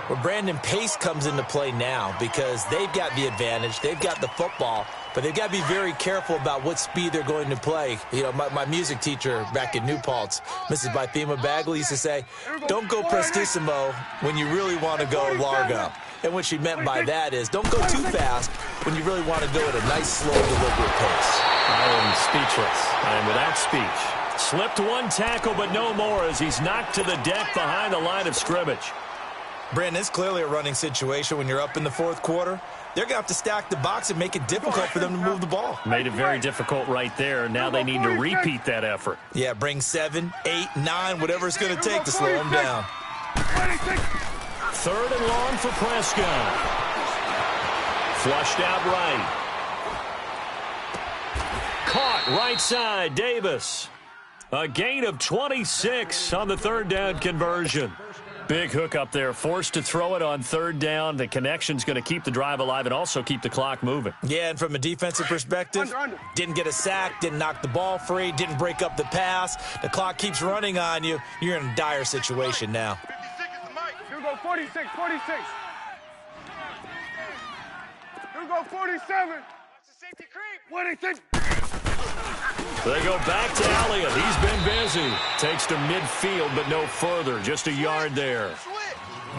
Well, Brandon, pace comes into play now because they've got the advantage. They've got the football, but they've got to be very careful about what speed they're going to play. You know, my music teacher back in New Paltz, Mrs. Bythema Bagley, used to say, don't go prestissimo when you really want to go largo. And what she meant by that is don't go too fast when you really want to go at a nice, slow, deliberate pace. I am speechless. I am without speech. Slipped one tackle, but no more as he's knocked to the deck behind the line of scrimmage. Brandon, it's clearly a running situation when you're up in the fourth quarter. They're going to have to stack the box and make it difficult for them to move the ball. Made it very difficult right there. Now they need to repeat that effort. Yeah, bring 7, 8, 9, whatever it's going to take to slow them down. 3rd and long for Prescott. Flushed out right. Caught right side, Davis. A gain of 26 on the 3rd down conversion. Big hook up there, forced to throw it on 3rd down. The connection's going to keep the drive alive and also keep the clock moving. Yeah, and from a defensive perspective, didn't get a sack, didn't knock the ball free, didn't break up the pass. The clock keeps running on you. You're in a dire situation now. 56 is the mic. Here we go, 46, 46. Here we go, 47. That's the safety creep. 26. They go back to Elliott. He's been busy. Takes to midfield, but no further. Just a yard there.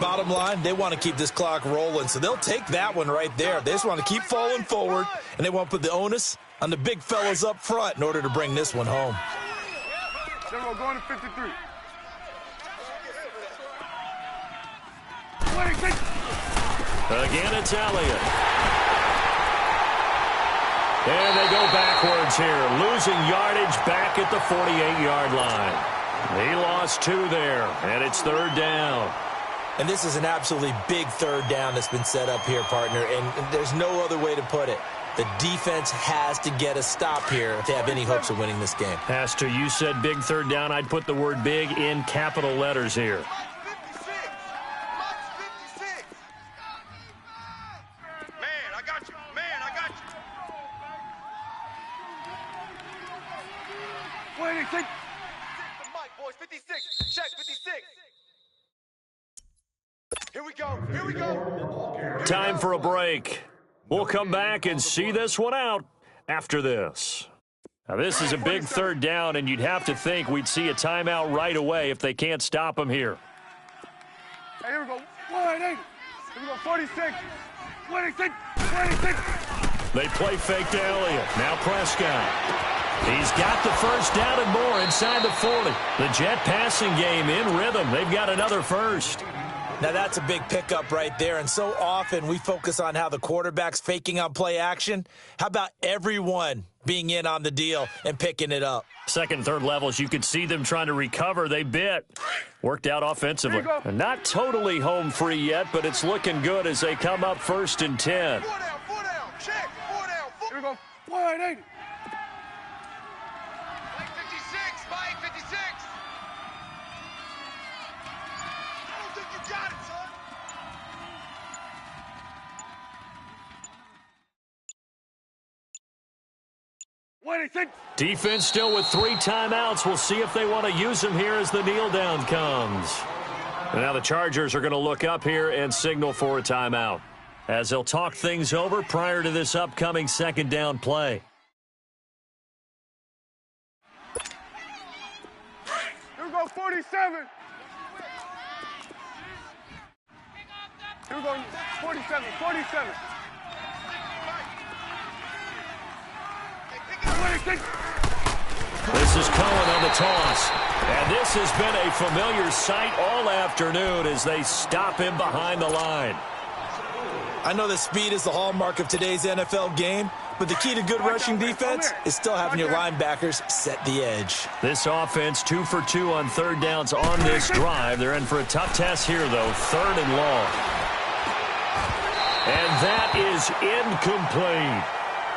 Bottom line, they want to keep this clock rolling, so they'll take that one right there. They just want to keep falling forward, and they want to put the onus on the big fellas up front in order to bring this one home. Then we're going to 53. 26. Again, it's Elliott. And they go backwards here, losing yardage back at the 48-yard line. He lost 2 there, and it's 3rd down. And this is an absolutely big 3rd down that's been set up here, partner, and there's no other way to put it. The defense has to get a stop here if they have any hopes of winning this game. Pastor, you said big 3rd down. I'd put the word big in capital letters here. Here we go. Time for a break. We'll come back and see this one out after this. Now, this is a big 3rd down, and you'd have to think we'd see a timeout right away if they can't stop him here. Hey, here we go. 180. Here we go, 46. 26. 26. They play fake to Elliott. Now Prescott. He's got the 1st down and more inside the 40. The Jet passing game in rhythm. They've got another 1st. Now, that's a big pickup right there, and so often we focus on how the quarterback's faking on play action. How about everyone being in on the deal and picking it up? 2nd and 3rd levels, you could see them trying to recover. They bit. Worked out offensively. Not totally home free yet, but it's looking good as they come up 1st and 10. 4 down, check, 4 down. Here we go, 180. Mike 56, Mike 56. Got it, son. Defense still with 3 timeouts. We'll see if they want to use them here as the kneel down comes. And now the Chargers are going to look up here and signal for a timeout as they'll talk things over prior to this upcoming 2nd down play. Here we go, 47. Here we go, 47, 47. This is Cohen on the toss. And this has been a familiar sight all afternoon as they stop him behind the line. I know that speed is the hallmark of today's NFL game, but the key to good rushing defense is still having your linebackers set the edge. This offense 2 for 2 on 3rd downs on this drive. They're in for a tough test here, though. 3rd and long. And that is incomplete.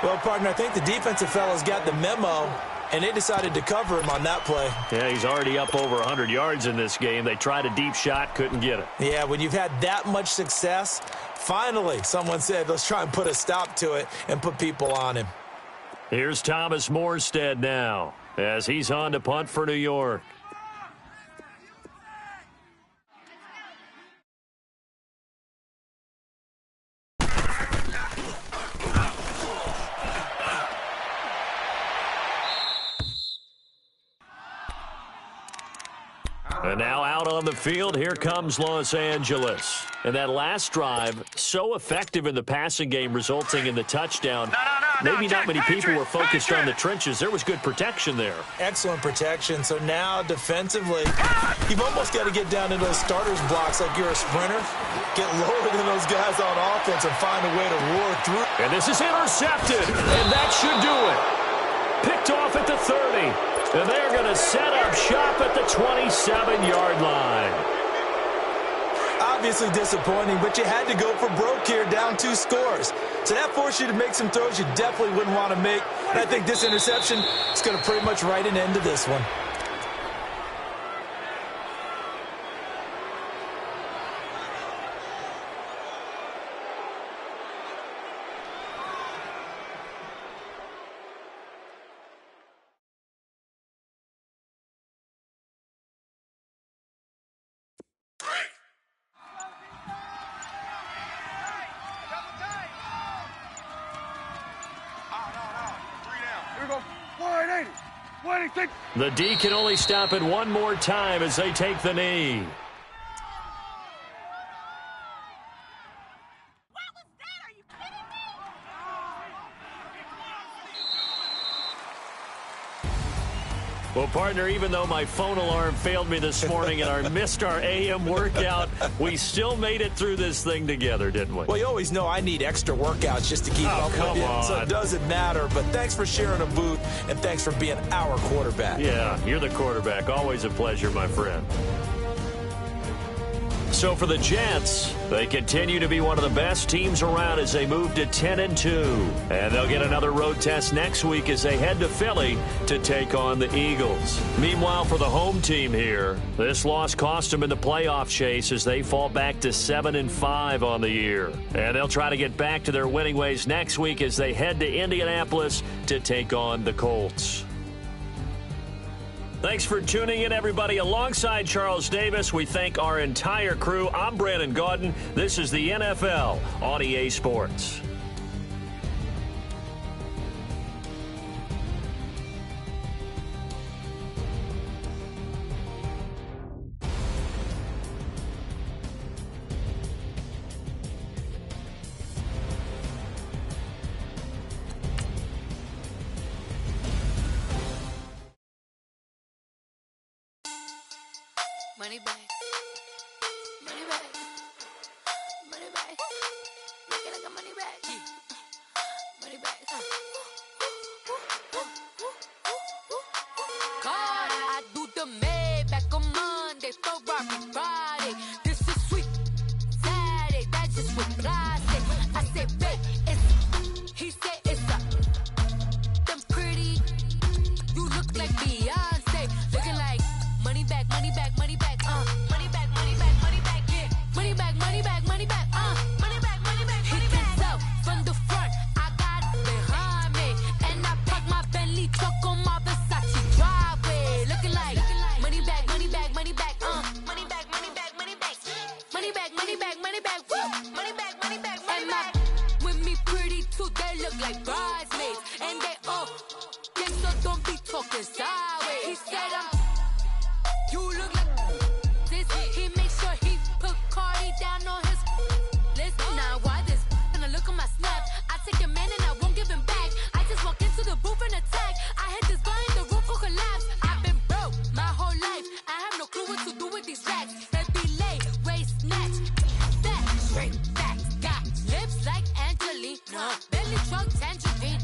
Well, partner, I think the defensive fellas got the memo and they decided to cover him on that play. Yeah, he's already up over 100 yards in this game. They tried a deep shot, couldn't get it. Yeah, when you've had that much success, finally someone said, let's try and put a stop to it and put people on him. Here's Thomas Morstead now as he's on to punt for New York. And now out on the field, here comes Los Angeles. And that last drive, so effective in the passing game, resulting in the touchdown. Maybe not many people were focused on the trenches. There was good protection there. Excellent protection. So now defensively, you've almost got to get down into those starters blocks like you're a sprinter. Get lower than those guys on offense and find a way to roar through. And this is intercepted. And that should do it. Picked off at the 30. And they're going to set up shop at the 27-yard line. Obviously disappointing, but you had to go for broke here, down 2 scores. So that forced you to make some throws you definitely wouldn't want to make. And I think this interception is going to pretty much write an end to this one. The D can only stop it one more time as they take the knee. Well, partner, even though my phone alarm failed me this morning and I missed our AM workout, we still made it through this thing together, didn't we? Well, you always know I need extra workouts just to keep up with you, so it doesn't matter. But thanks for sharing a booth, and thanks for being our quarterback. Yeah, you're the quarterback. Always a pleasure, my friend. So for the Jets, they continue to be one of the best teams around as they move to 10-2. And they'll get another road test next week as they head to Philly to take on the Eagles. Meanwhile, for the home team here, this loss cost them in the playoff chase as they fall back to 7-5 on the year. And they'll try to get back to their winning ways next week as they head to Indianapolis to take on the Colts. Thanks for tuning in, everybody. Alongside Charles Davis, we thank our entire crew. I'm Brandon Gaudin. This is the NFL on EA Sports. Money back. Money back. Money back. Make it like a money back. Money back. God, I do the Maybach on Monday, Ferrari Friday. This is sweet Saturday. That's just what I say. I say, babe, it's. He said it's a. Them pretty. You look like Beyonce. Looking like money back, money back, money back. Money back, money back, money back, yeah. Money back, money back, money back, money back, money back, money back. He can sell from the front, I got it behind me. And I park my Bentley truck on my Versace driveway. Looking like money back, money back, money back, money back, money back, money back. Money back, money back, money back, woo. Money back, money back, money back. With me pretty too, they look like bridesmaids. And they all gang, so don't be talking sideways. He said you look like this. He makes sure he put Cardi down on his list. Now why this? Gonna look at my snap. I take a man and I won't give him back. I just walk into the booth and attack. I hit this guy in the roof will collapse. I've been broke my whole life. I have no clue what to do with these racks. Heavy lay, waist snatch, fat, straight back. Got lips like Angelina, belly truck tangerine.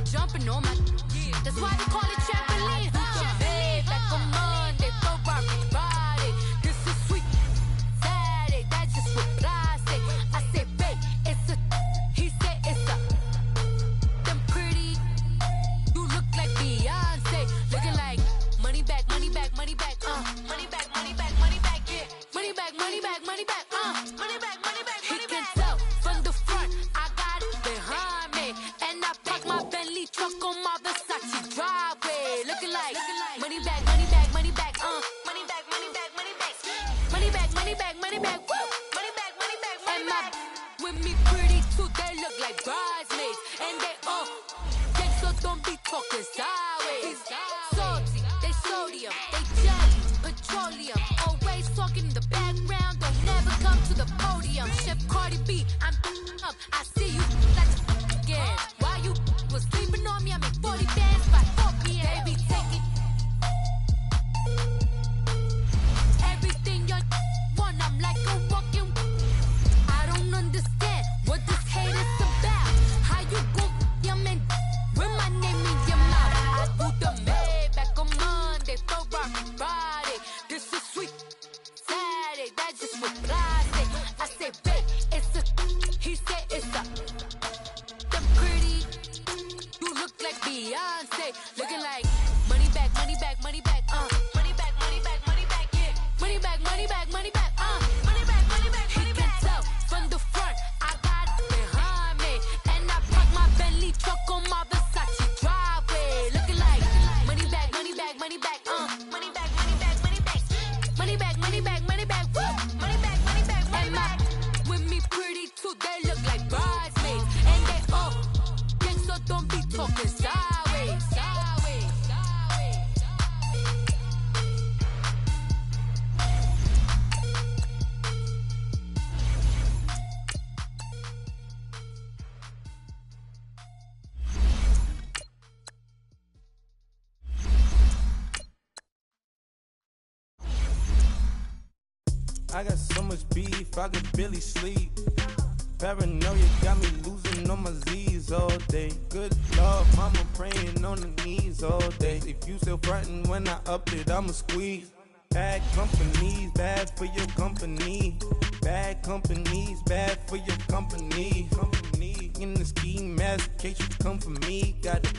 Jumping on my, that's why they call it trampoline. Babe, like a Monday, Ferrari Friday. This is sweet Saturday. That's just what I say. I say, babe, it's a. He said it's a. Them pretty. You look like Beyonce. truck on my Versace driveway. Looking like money back, money back, money back, money back, money back, money back, money back, money back, money back, woo. Money back, money back, money back. With me pretty too, they look like bridesmaids, and they all so don't be talking sideways. Salty, they sodium, they jelly, petroleum. Always talking in the background, don't never come to the podium. Chef Cardi B, I'm up. I see you like again. Why you was sleeping on me? I make 40 bands by 4 p.m. They be taking everything you want. I'm like a walking. I don't understand what this hate is about. How you go your man with my name in your mouth? I do the Maybach on Monday, for Friday. This is sweet Saturday. That's just what I say. I say, babe, it's a. He said it's a. Them pretty. You look like Beyonce, looking like money back, money back, money back, money back, money back, money back, yeah, money back, money back, money back, money back, money back, money back. He can tell from the front, I got it behind me, and I park my Bentley truck on my Versace driveway, looking like money back, money back, money back, money back, money back, money back, money back, money back, money back, woo, money back, money back, money back. With me pretty too, they look like bridesmaids, and they all gang, so don't be talking sideways, sideways, sideways. I got so much beef, I could barely sleep. Paranoia got me losing on my Z's all day. Good Lord, mama praying on the knees all day. If you still frontin' when I up it, I'ma squeeze. Bad companies, bad for your company. Bad companies, bad for your company. Company in the ski mask in case you come for me. Got it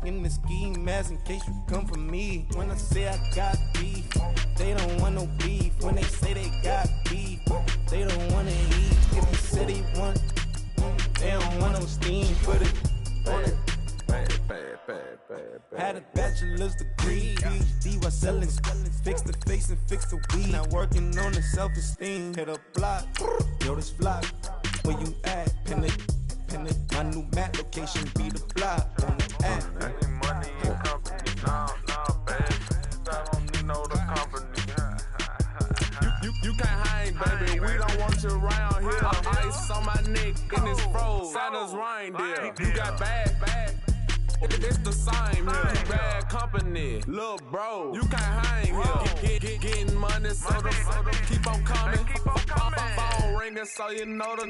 in the ski mask in case you come for me. When I say I got beef, they don't want no beef. When they say they got beef, they don't wanna eat. If they say they want, they don't want no steam. Put it on it. Had a bachelor's degree, PhD while selling. Fix the face and fix the weed. Now working on the self-esteem. Hit a block, yo this block. Where you at? Pin it. My new map location be the block on the app. I need money and company. No, baby. I don't need no the company. You can't hang, baby. We don't want you around here. Ice on my neck in this froze. Santa's reindeer. You got bad. It's the same here. Bad company, little bro. You can't hang here. Getting money, so the keep on coming. Phone ringing, so you know the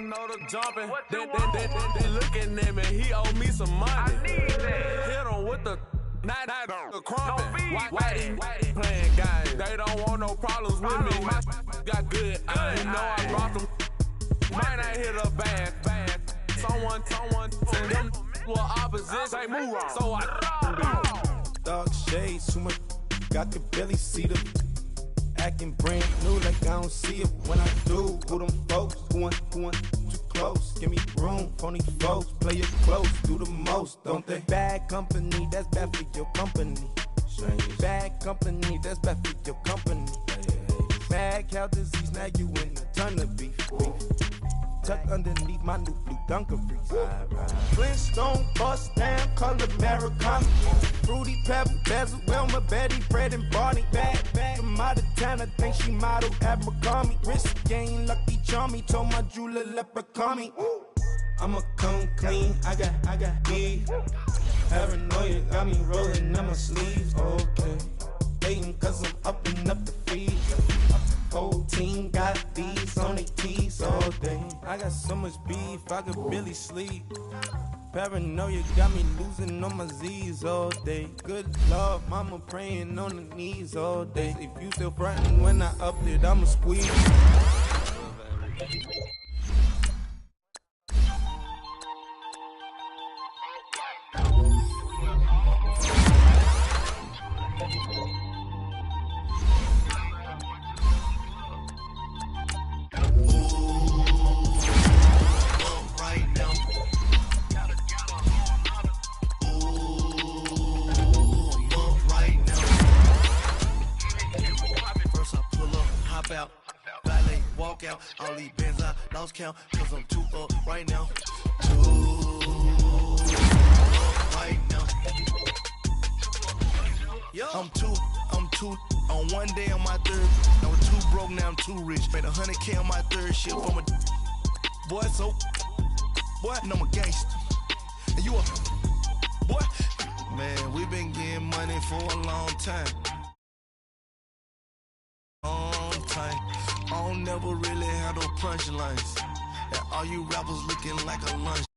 jumping. They looking at me. He owe me some money. I need that. Hit him with the night the crumping. Why they playing games? They don't want no problems with me. My got good. You know I brought them. Might not hit a bad. Someone send them. Well, opposition, move on. So I dark shades, too much. I could barely see them. Acting brand new, like I don't see it. When I do, who them folks? Going too close. Give me room, phony folks. Play it close, do the most, don't they? Bad company, that's bad for your company. Bad company, that's bad for your company. Mad cow disease, now you in a ton of beef. Tuck underneath my new blue dungarees. Flintstone bust down, color Americana. Fruity Pebble, Basil, Wilma, Betty, Fred, and Barney. Bad from out of town, I think she modeled at McCarmy. Wrist game, lucky charmy, told my jeweler leprechaun me. I'ma come clean, I got beef. Paranoia got me rolling on my sleeves. Okay, hating cause I'm upping up the fees. Whole team got these on their teeth all day. I got so much beef, I could barely sleep. Paranoia got me losing on my Z's all day. Good Lord, mama praying on the knees all day. If you still frontin' when I up it, I'ma squeeze. walk out. All these bands I lost count, cause I'm too up right now. Right now. I'm too on one day on my third. I was too broke, now I'm too rich. Made 100K on my third shit from a boy, so boy, and I'm a gangster. And you a boy? Man, we been getting money for a long time. I don't never really have no punchlines. And all you rappers looking like a lunch.